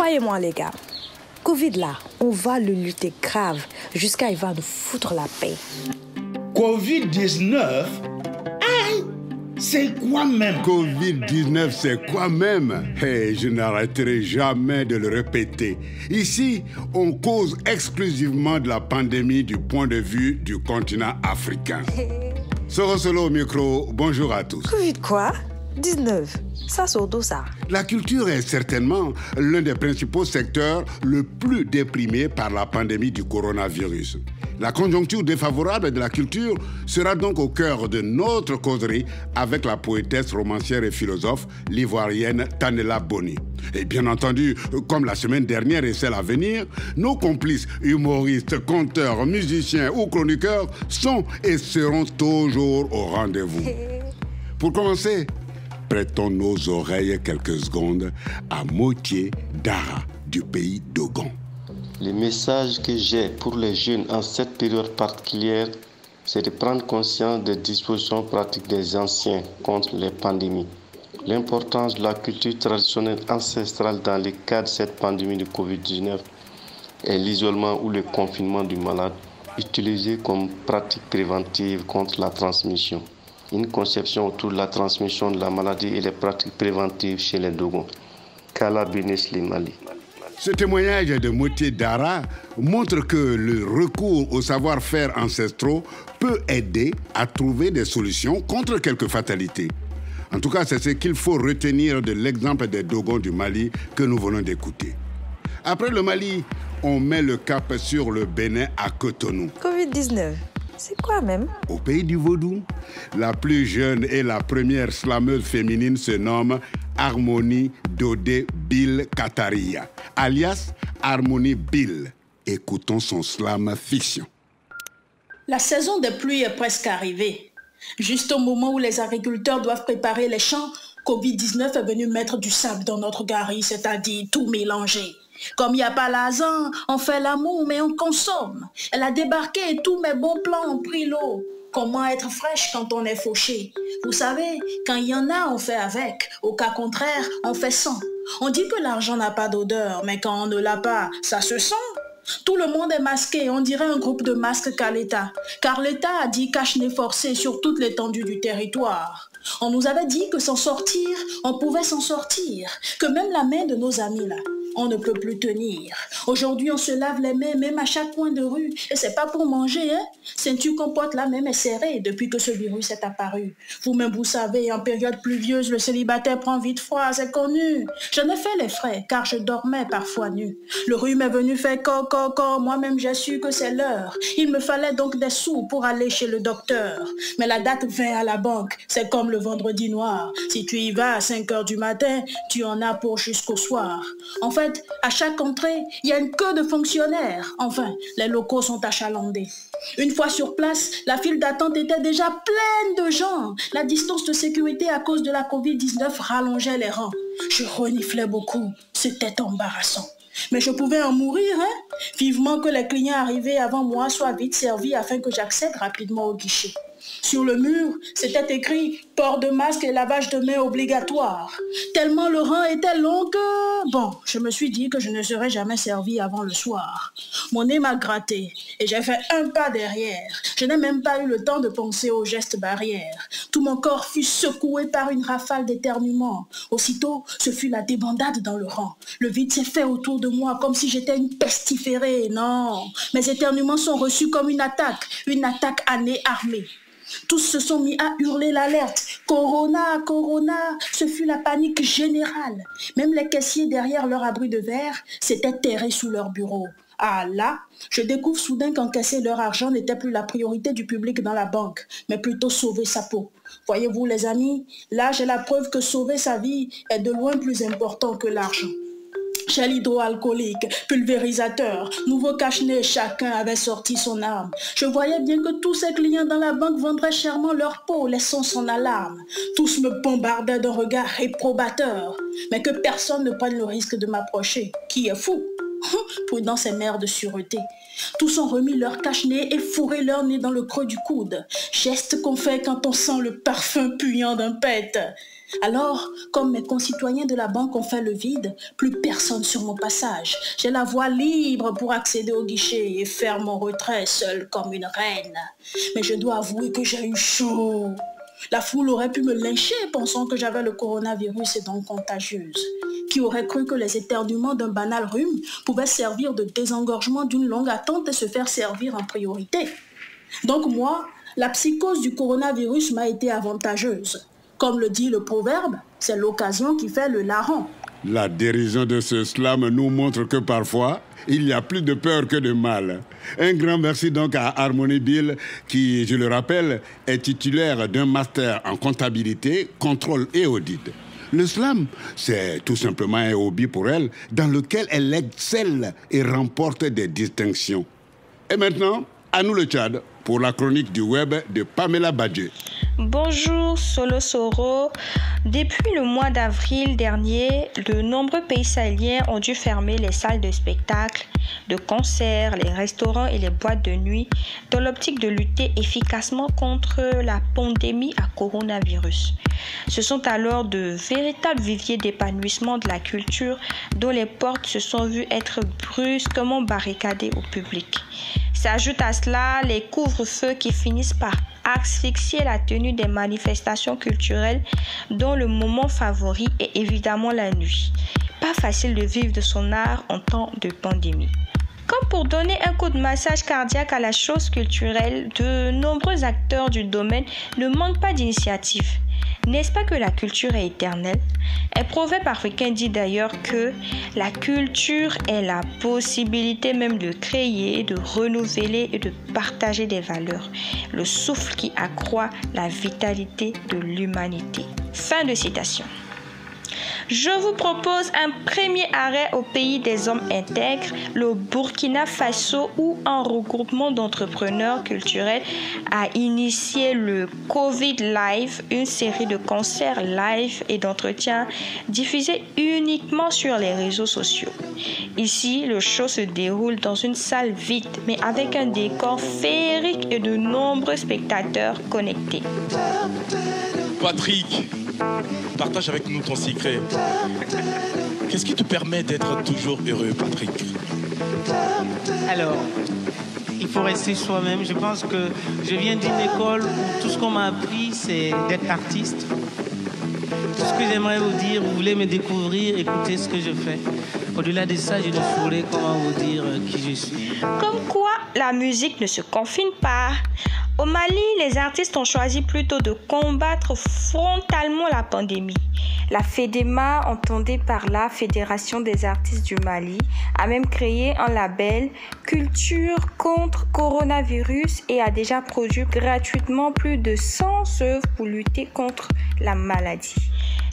Croyez-moi les gars, Covid là, on va le lutter grave jusqu'à il va nous foutre la paix. Covid-19? C'est quoi même? Covid-19, c'est quoi même? Hey, je n'arrêterai jamais de le répéter. Ici, on cause exclusivement de la pandémie du point de vue du continent africain. Sorosolo au micro, bonjour à tous. Covid quoi? 19. Ça sort d'où ça? La culture est certainement l'un des principaux secteurs le plus déprimés par la pandémie du coronavirus. La conjoncture défavorable de la culture sera donc au cœur de notre causerie avec la poétesse, romancière et philosophe, l'ivoirienne Tanela Boni. Et bien entendu, comme la semaine dernière et celle à venir, nos complices humoristes, conteurs, musiciens ou chroniqueurs sont et seront toujours au rendez-vous. Pour commencer, prêtons nos oreilles quelques secondes à Motier Dara du pays d'Ogon. Le message que j'ai pour les jeunes en cette période particulière, c'est de prendre conscience des dispositions pratiques des anciens contre les pandémies. L'importance de la culture traditionnelle ancestrale dans le cadre de cette pandémie de Covid-19 est l'isolement ou le confinement du malade, utilisé comme pratique préventive contre la transmission. Une conception autour de la transmission de la maladie et les pratiques préventives chez les Dogons. Qu'Allah bénisse les Mali. Ce témoignage de Motier Dara montre que le recours au savoir-faire ancestraux peut aider à trouver des solutions contre quelques fatalités. En tout cas, c'est ce qu'il faut retenir de l'exemple des Dogons du Mali que nous venons d'écouter. Après le Mali, on met le cap sur le Bénin à Cotonou. Covid-19, c'est quoi même? Au pays du Vaudou, la plus jeune et la première slameuse féminine se nomme Harmonie Dodé Bill Kataria, alias Harmonie Bill. Écoutons son slam fiction. La saison des pluies est presque arrivée. Juste au moment où les agriculteurs doivent préparer les champs, Covid-19 est venu mettre du sable dans notre gari, c'est-à-dire tout mélanger. Comme il n'y a pas l'argent, on fait l'amour mais on consomme. Elle a débarqué et tous mes bons plans ont pris l'eau. Comment être fraîche quand on est fauché? Vous savez, quand il y en a, on fait avec. Au cas contraire, on fait sans. On dit que l'argent n'a pas d'odeur, mais quand on ne l'a pas, ça se sent. Tout le monde est masqué, on dirait un groupe de masques qu'à l'État. Car l'État a dit cache-nez forcé sur toute l'étendue du territoire. On nous avait dit que s'en sortir, on pouvait s'en sortir. Que même la main de nos amis là, on ne peut plus tenir. Aujourd'hui, on se lave les mains, même à chaque coin de rue. Et c'est pas pour manger, hein. Ceinture compote là même est serrée depuis que ce virus est apparu. Vous-même, vous savez, en période pluvieuse, le célibataire prend vite froid, c'est connu. J'en ai fait les frais, car je dormais parfois nu. Le rhume est venu faire co. Moi-même, j'ai su que c'est l'heure. Il me fallait donc des sous pour aller chez le docteur. Mais la date vint à la banque. C'est comme le vendredi noir. Si tu y vas à 5 heures du matin, tu en as pour jusqu'au soir. En fait, à chaque entrée, il y a une queue de fonctionnaires. Enfin, les locaux sont achalandés. Une fois sur place, la file d'attente était déjà pleine de gens. La distance de sécurité à cause de la Covid-19 rallongeait les rangs. Je reniflais beaucoup. C'était embarrassant. Mais je pouvais en mourir, hein? Vivement que les clients arrivés avant moi soient vite servis afin que j'accède rapidement au guichet. Sur le mur, c'était écrit « Port de masque et lavage de mains obligatoire ». Tellement le rang était long que... Bon, je me suis dit que je ne serais jamais servi avant le soir. Mon nez m'a gratté et j'ai fait un pas derrière. Je n'ai même pas eu le temps de penser aux gestes barrières. Tout mon corps fut secoué par une rafale d'éternuements. Aussitôt, ce fut la débandade dans le rang. Le vide s'est fait autour de moi comme si j'étais une pestiférée. Non, mes éternuements sont reçus comme une attaque à nez armé. Tous se sont mis à hurler l'alerte. Corona, Corona, ce fut la panique générale. Même les caissiers derrière leur abri de verre s'étaient terrés sous leur bureau. Ah là, je découvre soudain qu'encaisser leur argent n'était plus la priorité du public dans la banque, mais plutôt sauver sa peau. Voyez-vous les amis, là j'ai la preuve que sauver sa vie est de loin plus important que l'argent. Gel hydroalcoolique, pulvérisateur, nouveau cache-nez, chacun avait sorti son arme. Je voyais bien que tous ces clients dans la banque vendraient chèrement leur peau, laissant son alarme. Tous me bombardaient d'un regard réprobateur, mais que personne ne prenne le risque de m'approcher. Qui est fou? Prudence est mère de sûreté. Tous ont remis leur cache-nez et fourré leur nez dans le creux du coude. Geste qu'on fait quand on sent le parfum puant d'un pet. Alors, comme mes concitoyens de la banque ont fait le vide, plus personne sur mon passage. J'ai la voie libre pour accéder au guichet et faire mon retrait seul comme une reine. Mais je dois avouer que j'ai eu chaud. La foule aurait pu me lyncher pensant que j'avais le coronavirus et donc contagieuse. Qui aurait cru que les éternuements d'un banal rhume pouvaient servir de désengorgement d'une longue attente et se faire servir en priorité. Donc moi, la psychose du coronavirus m'a été avantageuse. Comme le dit le proverbe, c'est l'occasion qui fait le larron. La dérision de ce slam nous montre que parfois, il y a plus de peur que de mal. Un grand merci donc à Harmonie Bill qui, je le rappelle, est titulaire d'un master en comptabilité, contrôle et audit. Le slam, c'est tout simplement un hobby pour elle dans lequel elle excelle et remporte des distinctions. Et maintenant, à nous le Tchad pour la chronique du web de Pamela Badje. Bonjour Solo Soro. Depuis le mois d'avril dernier, de nombreux pays sahéliens ont dû fermer les salles de spectacle, de concerts, les restaurants et les boîtes de nuit dans l'optique de lutter efficacement contre la pandémie à coronavirus. Ce sont alors de véritables viviers d'épanouissement de la culture dont les portes se sont vues être brusquement barricadées au public. S'ajoutent à cela les couvre-feux qui finissent par asphyxier la tenue des manifestations culturelles dont le moment favori est évidemment la nuit. Pas facile de vivre de son art en temps de pandémie. Comme pour donner un coup de massage cardiaque à la chose culturelle, de nombreux acteurs du domaine ne manquent pas d'initiative. N'est-ce pas que la culture est éternelle? Un proverbe africain dit d'ailleurs que la culture est la possibilité même de créer, de renouveler et de partager des valeurs. Le souffle qui accroît la vitalité de l'humanité. Fin de citation. Je vous propose un premier arrêt au pays des hommes intègres, le Burkina Faso, où un regroupement d'entrepreneurs culturels a initié le Covid Live, une série de concerts live et d'entretiens diffusés uniquement sur les réseaux sociaux. Ici, le show se déroule dans une salle vide, mais avec un décor féerique et de nombreux spectateurs connectés. Patrick, partage avec nous ton secret. Qu'est-ce qui te permet d'être toujours heureux, Patrick? Alors, il faut rester soi-même. Je pense que je viens d'une école où tout ce qu'on m'a appris, c'est d'être artiste. Tout ce que j'aimerais vous dire, vous voulez me découvrir, écoutez ce que je fais. Au-delà de ça, je ne saurais comment vous dire qui je suis. Comme quoi, la musique ne se confine pas. Au Mali, les artistes ont choisi plutôt de combattre frontalement la pandémie. La FEDEMA, entendue par la Fédération des artistes du Mali, a même créé un label Culture contre coronavirus et a déjà produit gratuitement plus de 100 œuvres pour lutter contre la maladie.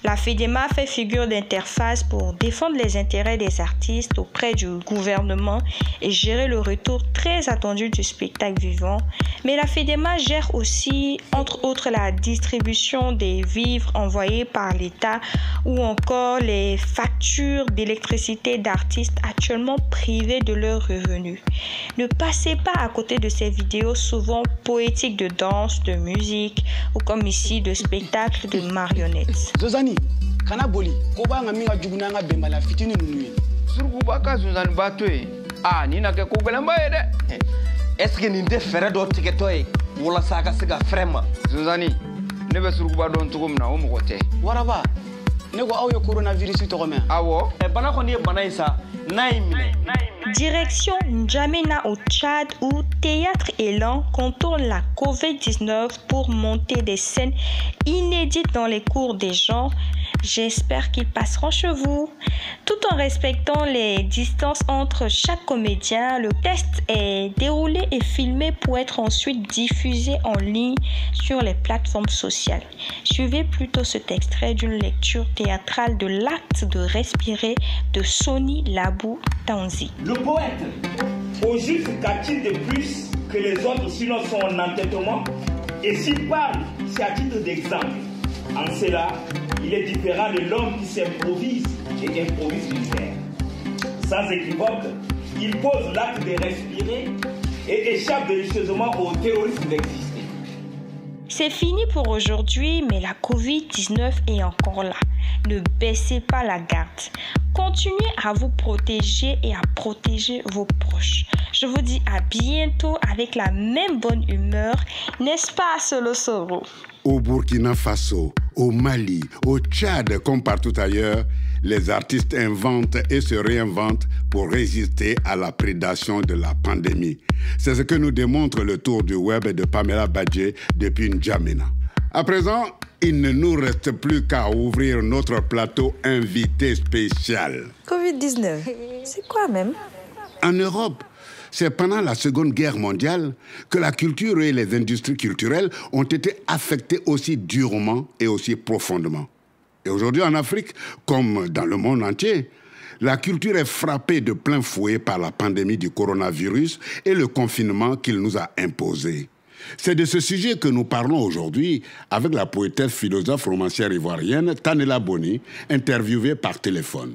La FEDEMA fait figure d'interface pour défendre les intérêts des artistes auprès du gouvernement et gérer le retour très attendu du spectacle vivant. Mais la FEDEMA gère aussi, entre autres, la distribution des vivres envoyés par l'État ou encore les factures d'électricité d'artistes actuellement privés de leurs revenus. Ne passez pas à côté de ces vidéos souvent poétiques de danse, de musique ou comme ici de spectacles de marionnettes. Zozani, kana boli, koba nga minga juguna nga bemba la fitini nunui. Surkuba ka Zozani batwe. Ah, ni na ke kobela mbaye de. Est-ce que ni de fere do tiketoy wala saka siga frema. Zozani, ne be surkuba don tugumna o mogote. Waraba, ne go awyo coronavirus to gome. Awo, e bana ko ni bana isa naimine. Direction N'Djamena au Tchad où Théâtre Élan contourne la Covid-19 pour monter des scènes inédites dans les cours des gens. J'espère qu'ils passeront chez vous. Tout en respectant les distances entre chaque comédien, le test est déroulé et filmé pour être ensuite diffusé en ligne sur les plateformes sociales. Suivez plutôt cet extrait d'une lecture théâtrale de L'acte de respirer de Sony Labou Tanzi. Le poète, au juste qu'a-t-il de plus que les autres sinon son entêtement? Et s'il parle, c'est à titre d'exemple. En cela, il est différent de l'homme qui s'improvise et improvise l'univers. sans équivoque, il pose l'acte de respirer et échappe délicieusement au terrorisme d'exister. C'est fini pour aujourd'hui, mais la Covid-19 est encore là. Ne baissez pas la garde. Continuez à vous protéger et à protéger vos proches. Je vous dis à bientôt avec la même bonne humeur, n'est-ce pas, Solo Soro? Au Burkina Faso, au Mali, au Tchad, comme partout ailleurs, les artistes inventent et se réinventent pour résister à la prédation de la pandémie. C'est ce que nous démontre le tour du web de Pamela Badje depuis N'Djamena. À présent, il ne nous reste plus qu'à ouvrir notre plateau invité spécial. Covid-19, c'est quoi même? En Europe, c'est pendant la Seconde Guerre mondiale que la culture et les industries culturelles ont été affectées aussi durement et aussi profondément. Et aujourd'hui en Afrique, comme dans le monde entier, la culture est frappée de plein fouet par la pandémie du coronavirus et le confinement qu'il nous a imposé. C'est de ce sujet que nous parlons aujourd'hui avec la poétesse, philosophe, romancière ivoirienne Tanella Boni, interviewée par téléphone.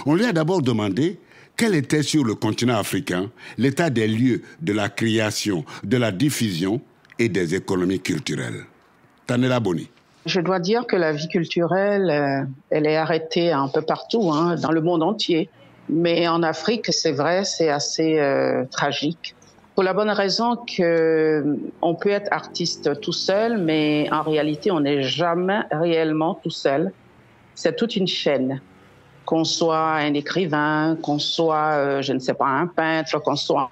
On lui a d'abord demandé quel était sur le continent africain l'état des lieux de la création, de la diffusion et des économies culturelles. Tanella Boni. Je dois dire que la vie culturelle, elle est arrêtée un peu partout, dans le monde entier. Mais en Afrique, c'est vrai, c'est assez tragique. Pour la bonne raison qu'on peut être artiste tout seul, mais en réalité, on n'est jamais réellement tout seul. C'est toute une chaîne. Qu'on soit un écrivain, qu'on soit, je ne sais pas, un peintre, qu'on soit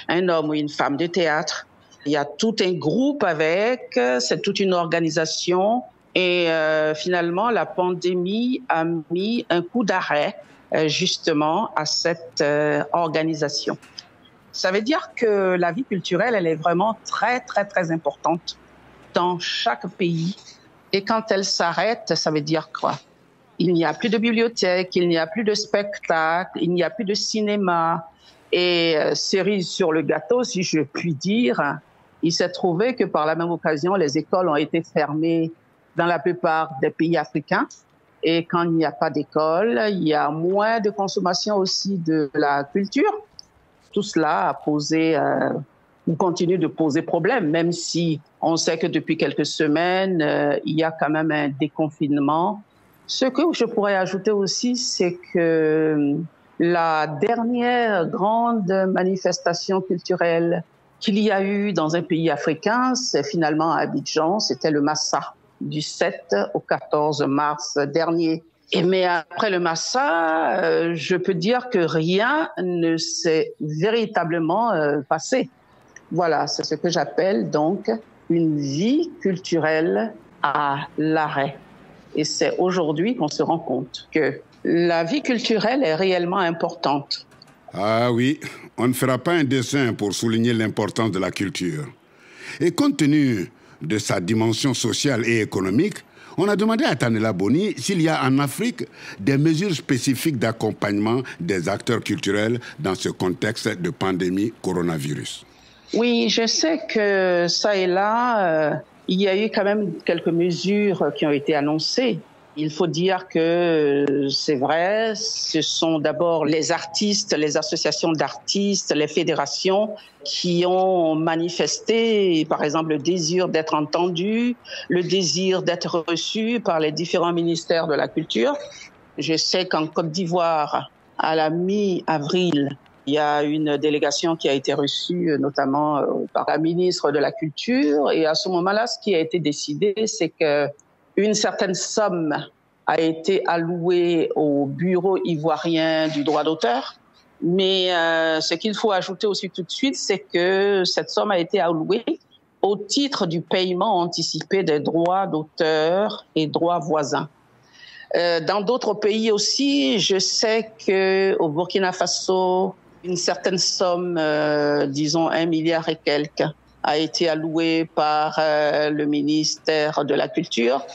un homme ou une femme de théâtre. Il y a tout un groupe avec, c'est toute une organisation. Et finalement, la pandémie a mis un coup d'arrêt justement à cette organisation. Ça veut dire que la vie culturelle, elle est vraiment très, très, très importante dans chaque pays. Et quand elle s'arrête, ça veut dire quoi? Il n'y a plus de bibliothèque, il n'y a plus de spectacle, il n'y a plus de cinéma. Et cerise sur le gâteau, si je puis dire, il s'est trouvé que par la même occasion, les écoles ont été fermées dans la plupart des pays africains. Et quand il n'y a pas d'école, il y a moins de consommation aussi de la culture. Tout cela a posé, ou continue de poser problème, même si on sait que depuis quelques semaines, il y a quand même un déconfinement. Ce que je pourrais ajouter aussi, c'est que la dernière grande manifestation culturelle qu'il y a eu dans un pays africain, c'est finalement à Abidjan, c'était le Massa, du 7 au 14 mars dernier. Mais après le Massa, je peux dire que rien ne s'est véritablement passé. Voilà, c'est ce que j'appelle donc une vie culturelle à l'arrêt. Et c'est aujourd'hui qu'on se rend compte que la vie culturelle est réellement importante. Ah oui, on ne fera pas un dessin pour souligner l'importance de la culture. Et compte tenu de sa dimension sociale et économique, on a demandé à Tanella Boni s'il y a en Afrique des mesures spécifiques d'accompagnement des acteurs culturels dans ce contexte de pandémie coronavirus. Oui, je sais que ça et là, il y a eu quand même quelques mesures qui ont été annoncées. Il faut dire que c'est vrai, ce sont d'abord les artistes, les associations d'artistes, les fédérations qui ont manifesté, par exemple, le désir d'être entendus, le désir d'être reçus par les différents ministères de la culture. Je sais qu'en Côte d'Ivoire, à la mi-avril, il y a une délégation qui a été reçue notamment par la ministre de la Culture. Et à ce moment-là, ce qui a été décidé, c'est qu'une certaine somme a été allouée au Bureau ivoirien du droit d'auteur. Mais ce qu'il faut ajouter aussi tout de suite, c'est que cette somme a été allouée au titre du paiement anticipé des droits d'auteur et droits voisins. Dans d'autres pays aussi, je sais qu'au Burkina Faso, une certaine somme, disons 1 milliard et quelques, a été allouée par le ministère de la Culture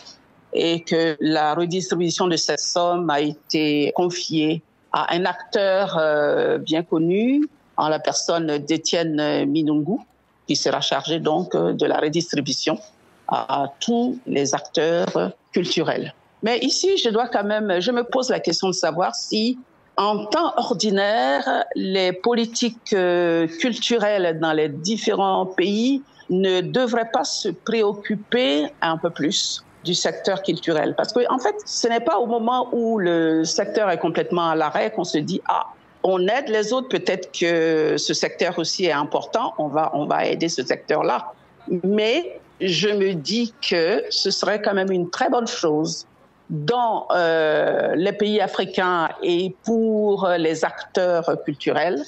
et que la redistribution de cette somme a été confiée à un acteur bien connu, en la personne d'Étienne Minungu, qui sera chargé donc de la redistribution à tous les acteurs culturels. Mais ici, je me pose la question de savoir si En temps ordinaire, les politiques culturelles dans les différents pays ne devraient pas se préoccuper un peu plus du secteur culturel. Parce qu'en fait, ce n'est pas au moment où le secteur est complètement à l'arrêt qu'on se dit « Ah, on aide les autres, peut-être que ce secteur aussi est important, on va aider ce secteur-là. » Mais je me dis que ce serait quand même une très bonne chose dans les pays africains et pour les acteurs culturels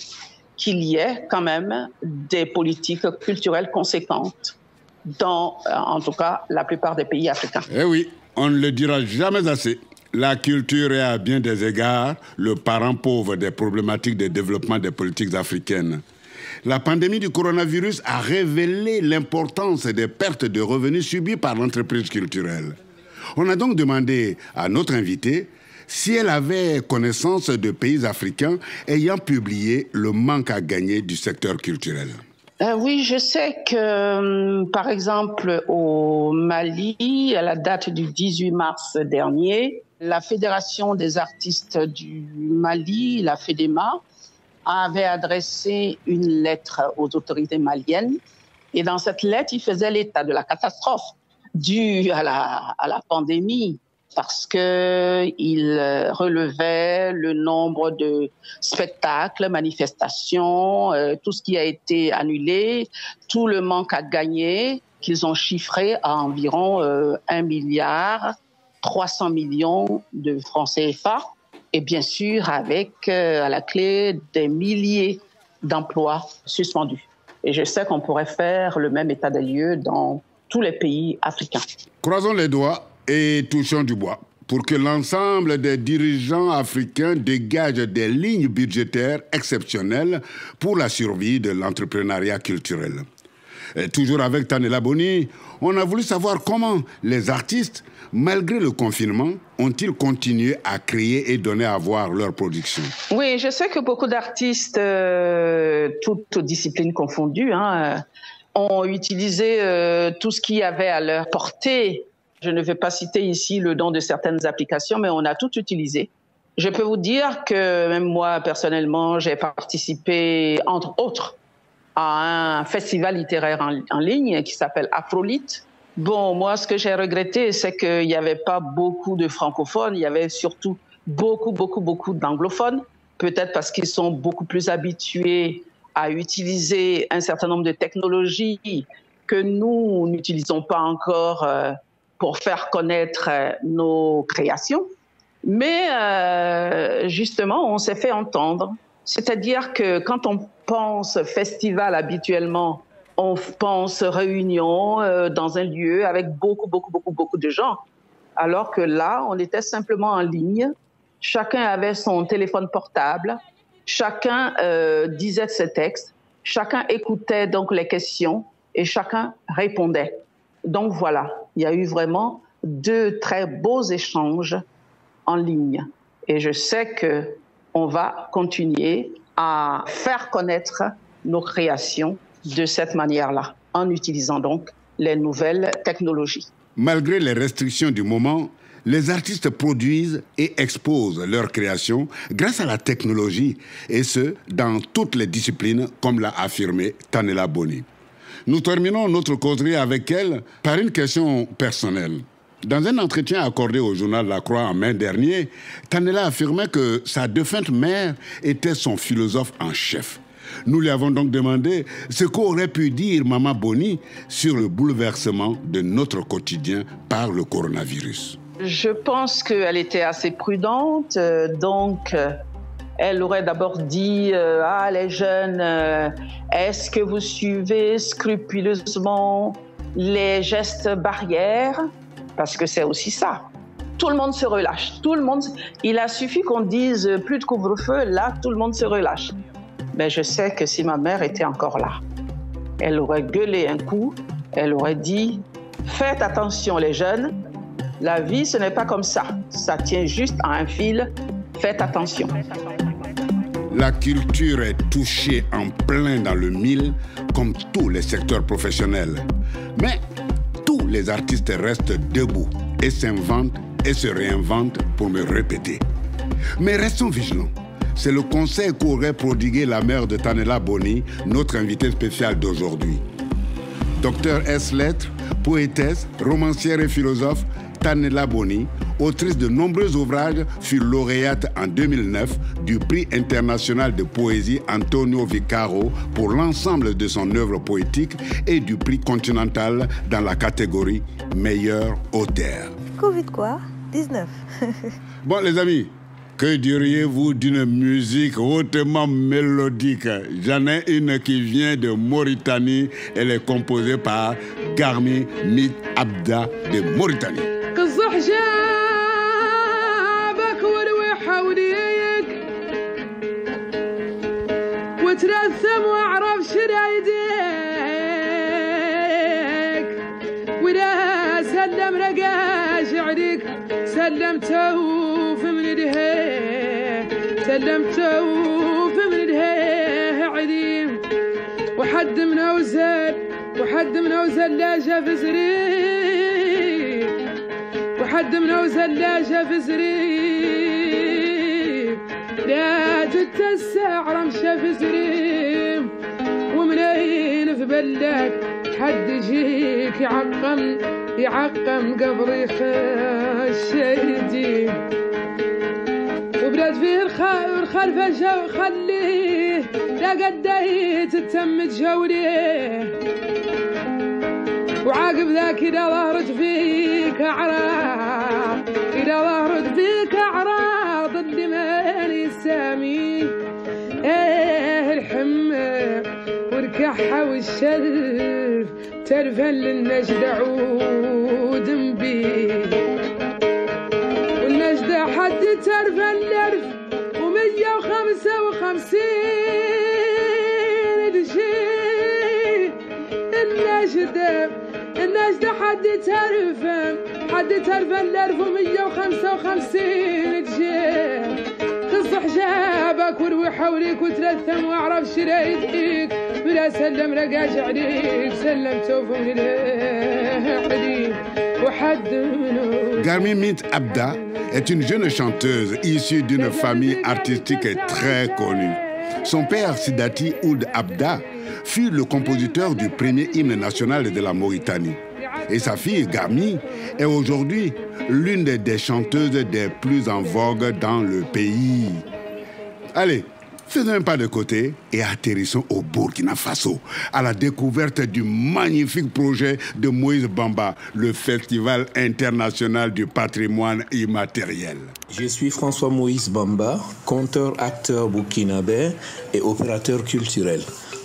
qu'il y ait quand même des politiques culturelles conséquentes dans, en tout cas, la plupart des pays africains. Eh oui, on ne le dira jamais assez. La culture est à bien des égards le parent pauvre des problématiques de développement des politiques africaines. La pandémie du coronavirus a révélé l'importance des pertes de revenus subies par l'entreprise culturelle. On a donc demandé à notre invitée si elle avait connaissance de pays africains ayant publié le manque à gagner du secteur culturel. Oui, je sais que, par exemple, au Mali, à la date du 18 mars dernier, la Fédération des artistes du Mali, la FEDEMA, avait adressé une lettre aux autorités maliennes. Et dans cette lettre, il faisait l'état de la catastrophe due à la pandémie, parce qu'il relevait le nombre de spectacles, manifestations, tout ce qui a été annulé, tout le manque à gagner, qu'ils ont chiffré à environ 1,3 milliard de francs CFA, et bien sûr avec à la clé des milliers d'emplois suspendus. Et je sais qu'on pourrait faire le même état des lieux dans tous les pays africains. Croisons les doigts et touchons du bois pour que l'ensemble des dirigeants africains dégagent des lignes budgétaires exceptionnelles pour la survie de l'entrepreneuriat culturel. Et toujours avec Tanela Boni, on a voulu savoir comment les artistes, malgré le confinement, ont-ils continué à créer et donner à voir leur production? Oui, je sais que beaucoup d'artistes, toutes disciplines confondues, ont utilisé tout ce qu'il y avait à leur portée. Je ne vais pas citer ici le nom de certaines applications, mais on a tout utilisé. Je peux vous dire que même moi, personnellement, j'ai participé, entre autres, à un festival littéraire en ligne qui s'appelle Afrolite. Bon, moi, ce que j'ai regretté, c'est qu'il n'y avait pas beaucoup de francophones, il y avait surtout beaucoup d'anglophones, peut-être parce qu'ils sont beaucoup plus habitués à utiliser un certain nombre de technologies que nous n'utilisons pas encore pour faire connaître nos créations. Mais justement, on s'est fait entendre. C'est-à-dire que quand on pense festival habituellement, on pense réunion dans un lieu avec beaucoup de gens. Alors que là, on était simplement en ligne. Chacun avait son téléphone portable. Chacun disait ses textes. Chacun écoutait donc les questions et chacun répondait. Donc voilà, il y a eu vraiment 2 très beaux échanges en ligne. Et je sais qu'on va continuer à faire connaître nos créations de cette manière-là, en utilisant donc les nouvelles technologies. Malgré les restrictions du moment, les artistes produisent et exposent leurs créations grâce à la technologie, et ce, dans toutes les disciplines, comme l'a affirmé Tanela Boni. Nous terminons notre causerie avec elle par une question personnelle. Dans un entretien accordé au journal La Croix en mai dernier, Tanela affirmait que sa défunte mère était son philosophe en chef. Nous lui avons donc demandé ce qu'aurait pu dire Maman Boni sur le bouleversement de notre quotidien par le coronavirus. Je pense qu'elle était assez prudente, donc elle aurait d'abord dit « Ah, les jeunes, est-ce que vous suivez scrupuleusement les gestes barrières ?» Parce que c'est aussi ça. Tout le monde se relâche. Il a suffi qu'on dise « plus de couvre-feu », là, tout le monde se relâche. Mais je sais que si ma mère était encore là, elle aurait gueulé un coup, elle aurait dit « Faites attention les jeunes, la vie ce n'est pas comme ça, ça tient juste à un fil, faites attention ». La culture est touchée en plein dans le mille, comme tous les secteurs professionnels. Mais tous les artistes restent debout et s'inventent et se réinventent pour me répéter. Mais restons vigilants. C'est le conseil qu'aurait prodigué la mère de Tanella Boni, notre invitée spéciale d'aujourd'hui. Docteur S. Lettres, poétesse, romancière et philosophe, Tanella Boni, autrice de nombreux ouvrages, fut lauréate en 2009 du prix international de poésie Antonio Vicaro pour l'ensemble de son œuvre poétique et du prix continental dans la catégorie meilleur auteur. Covid quoi? 19. Bon les amis, que diriez-vous d'une musique hautement mélodique? J'en ai une qui vient de Mauritanie. Elle est composée par Garmi Mit Abda de Mauritanie. وترثم واعرف شرايدك ولا سلم رقا شعرك سلمته من يديه سلمته من يديه عديم وحد من اوزل لا شاف زريق وحد من اوزل لا شاف زريق لا تتسع رمشة في زريم ومنين في بلك حد يجيك يعقم قبري خشيدي وبلاد فيه الخلفة جو خليه لا قديت تتم تجوليه وعاقب ذاك إذا ظهرت فيك أعراض إذا ظهرت فيك أعراض اللي ماني سامي الحمى والكحة والشلف ترفن للنجد عود مبين والنجد حد ترفن لرف 155 دشي النجد حد ترفن لرف 155 دشي تصح جابك وروي حوليك وتلثم واعرف شرايديك بلا سلم رقاش عليك سلمته من الحديد وحد منه. Garmi Mit Abda est une jeune chanteuse issue d'une famille artistique très connue. Son père, Sidati Ould Abda, fut le compositeur du premier hymne national de la Mauritanie. Et sa fille, Garmi, est aujourd'hui l'une des chanteuses des plus en vogue dans le pays. Allez, faisons un pas de côté et atterrissons au Burkina Faso, à la découverte du magnifique projet de Moïse Bamba, le Festival international du patrimoine immatériel. Je suis François Moïse Bamba, conteur-acteur burkinabé et opérateur culturel.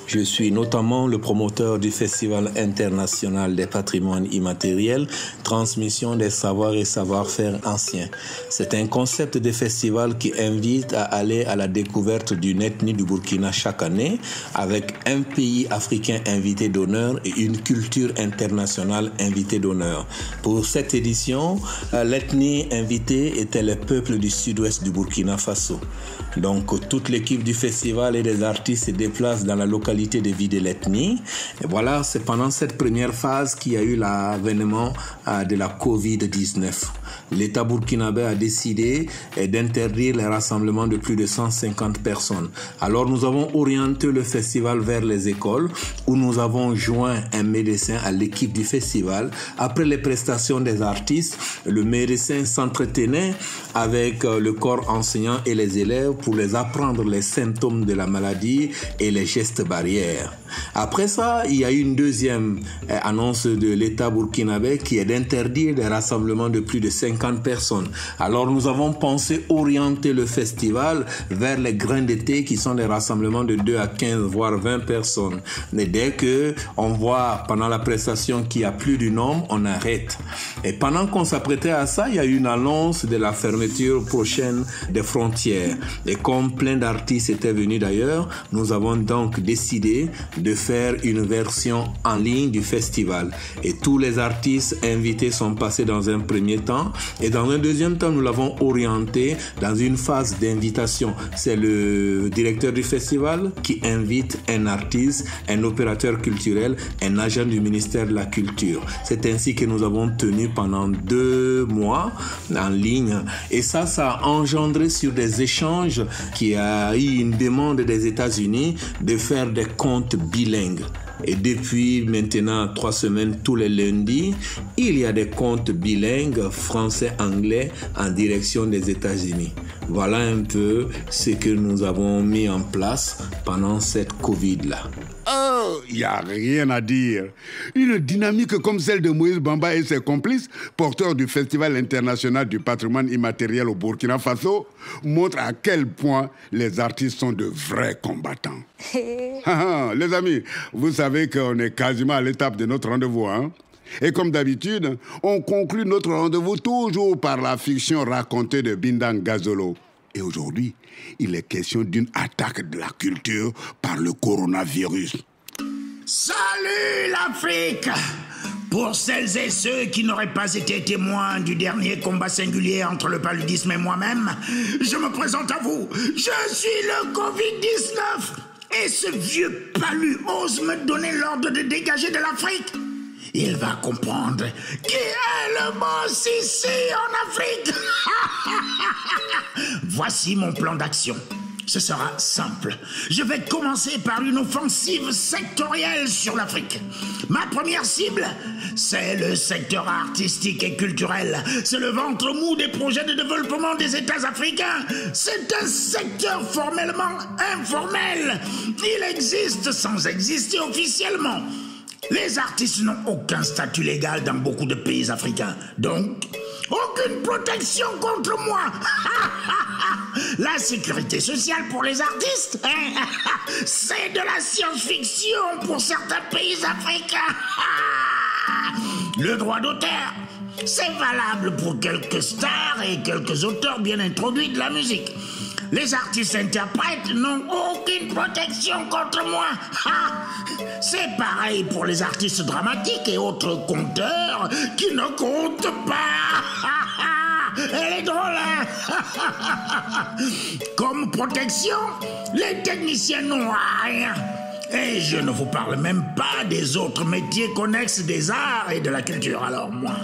Je suis notamment le promoteur du Festival international des patrimoines immatériels, transmission des savoirs et savoir-faire anciens. C'est un concept de festival qui invite à aller à la découverte d'une ethnie du Burkina chaque année, avec un pays africain invité d'honneur et une culture internationale invitée d'honneur. Pour cette édition, l'ethnie invitée était le peuple du sud-ouest du Burkina Faso. Donc toute l'équipe du festival et des artistes se déplacent dans la localité de vie de l'ethnie. Et voilà, c'est pendant cette première phase qu'il y a eu l'avènement de la Covid-19. L'État burkinabé a décidé d'interdire les rassemblements de plus de 150 personnes. Alors nous avons orienté le festival vers les écoles où nous avons joint un médecin à l'équipe du festival. Après les prestations des artistes, le médecin s'entretenait avec le corps enseignant et les élèves pour les apprendre les symptômes de la maladie et les gestes barrières. Après ça, il y a eu une deuxième annonce de l'État burkinabé qui est d'interdire les rassemblements de plus de 50 personnes. Alors nous avons pensé orienter le festival vers les grains d'été qui sont des rassemblements de 2 à 15 voire 20 personnes. Mais dès que on voit pendant la prestation qu'il y a plus du nombre, on arrête. Et pendant qu'on s'apprêtait à ça, il y a eu une annonce de la fermeture prochaine des frontières. Et comme plein d'artistes étaient venus d'ailleurs, nous avons donc décidé de faire une version en ligne du festival. Et tous les artistes invités sont passés dans un premier temps Et dans un deuxième temps, nous l'avons orienté dans une phase d'invitation. C'est le directeur du festival qui invite un artiste, un opérateur culturel, un agent du ministère de la Culture. C'est ainsi que nous avons tenu pendant 2 mois en ligne. Et ça a engendré sur des échanges qu'il y a eu une demande des États-Unis de faire des comptes bilingues. Et depuis maintenant 3 semaines, tous les lundis, il y a des comptes bilingues français-anglais en direction des États-Unis. Voilà un peu ce que nous avons mis en place pendant cette Covid-là. Oh, il n'y a rien à dire. Une dynamique comme celle de Moïse Bamba et ses complices, porteurs du Festival international du patrimoine immatériel au Burkina Faso, montre à quel point les artistes sont de vrais combattants. Les amis, vous savez qu'on est quasiment à l'étape de notre rendez-vous, hein? Et comme d'habitude, on conclut notre rendez-vous toujours par la fiction racontée de Binda Ngazolo. Et aujourd'hui, il est question d'une attaque de la culture par le coronavirus. Salut l'Afrique! Pour celles et ceux qui n'auraient pas été témoins du dernier combat singulier entre le paludisme et moi-même, je me présente à vous. Je suis le Covid-19. Et ce vieux palu ose me donner l'ordre de dégager de l'Afrique. Il va comprendre qui est le boss ici en Afrique. Voici mon plan d'action. Ce sera simple. Je vais commencer par une offensive sectorielle sur l'Afrique. Ma première cible, c'est le secteur artistique et culturel. C'est le ventre mou des projets de développement des États africains. C'est un secteur formellement informel. Il existe sans exister officiellement. Les artistes n'ont aucun statut légal dans beaucoup de pays africains. Donc, aucune protection contre moi. La sécurité sociale pour les artistes, c'est de la science-fiction pour certains pays africains. Le droit d'auteur, c'est valable pour quelques stars et quelques auteurs bien introduits de la musique. Les artistes-interprètes n'ont aucune protection contre moi. C'est pareil pour les artistes dramatiques et autres conteurs qui ne comptent pas. Elle est drôle, hein? Comme protection, les techniciens n'ont rien. Et je ne vous parle même pas des autres métiers connexes des arts et de la culture. Alors moi,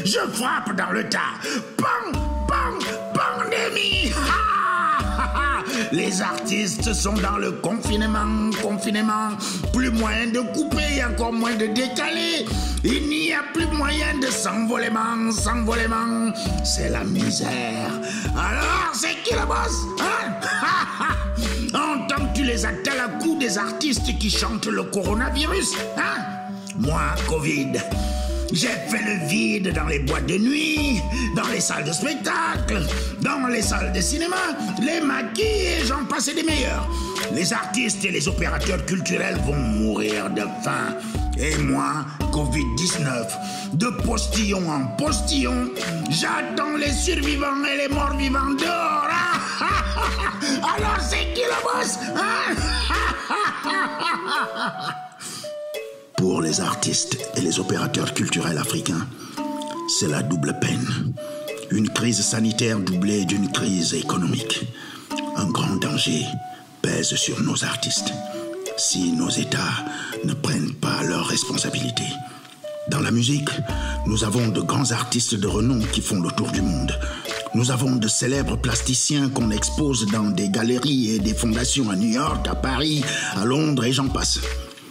je frappe dans le tas. Bang, bang, pandémie. Les artistes sont dans le confinement. Plus moyen de couper, encore moins de décaler. Il n'y a plus moyen de s'envolement. C'est la misère. Alors, c'est qui le boss, hein? Entends-tu les attelles à coups des artistes qui chantent le coronavirus, hein? Moi, Covid, j'ai fait le vide dans les boîtes de nuit, dans les salles de spectacle, dans les salles de cinéma, les maquis et j'en passe des meilleurs. Les artistes et les opérateurs culturels vont mourir de faim. Et moi, Covid-19, de postillon en postillon, j'attends les survivants et les morts vivants dehors. Alors c'est qui le boss, hein? Pour les artistes et les opérateurs culturels africains, c'est la double peine. Une crise sanitaire doublée d'une crise économique. Un grand danger pèse sur nos artistes si nos États ne prennent pas leurs responsabilités. Dans la musique, nous avons de grands artistes de renom qui font le tour du monde. Nous avons de célèbres plasticiens qu'on expose dans des galeries et des fondations à New York, à Paris, à Londres et j'en passe.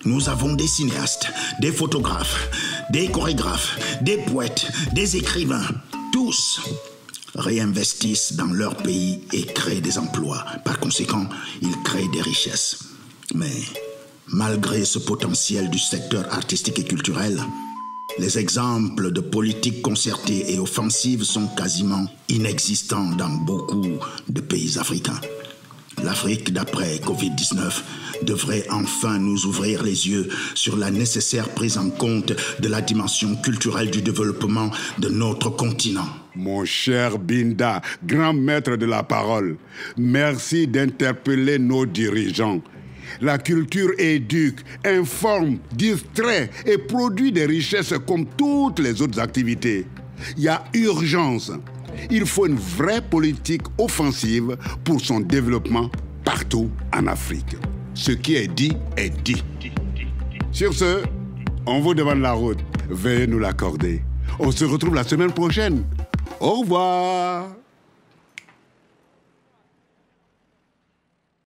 Nous avons des cinéastes, des photographes, des chorégraphes, des poètes, des écrivains. Tous réinvestissent dans leur pays et créent des emplois. Par conséquent, ils créent des richesses. Mais malgré ce potentiel du secteur artistique et culturel, les exemples de politiques concertées et offensives sont quasiment inexistants dans beaucoup de pays africains. L'Afrique, d'après Covid-19, devrait enfin nous ouvrir les yeux sur la nécessaire prise en compte de la dimension culturelle du développement de notre continent. Mon cher Binda, grand maître de la parole, merci d'interpeller nos dirigeants. La culture éduque, informe, distrait et produit des richesses comme toutes les autres activités. Il y a urgence. Il faut une vraie politique offensive pour son développement partout en Afrique. Ce qui est dit est dit. Sur ce, on vous demande la route. Veuillez nous l'accorder. On se retrouve la semaine prochaine. Au revoir.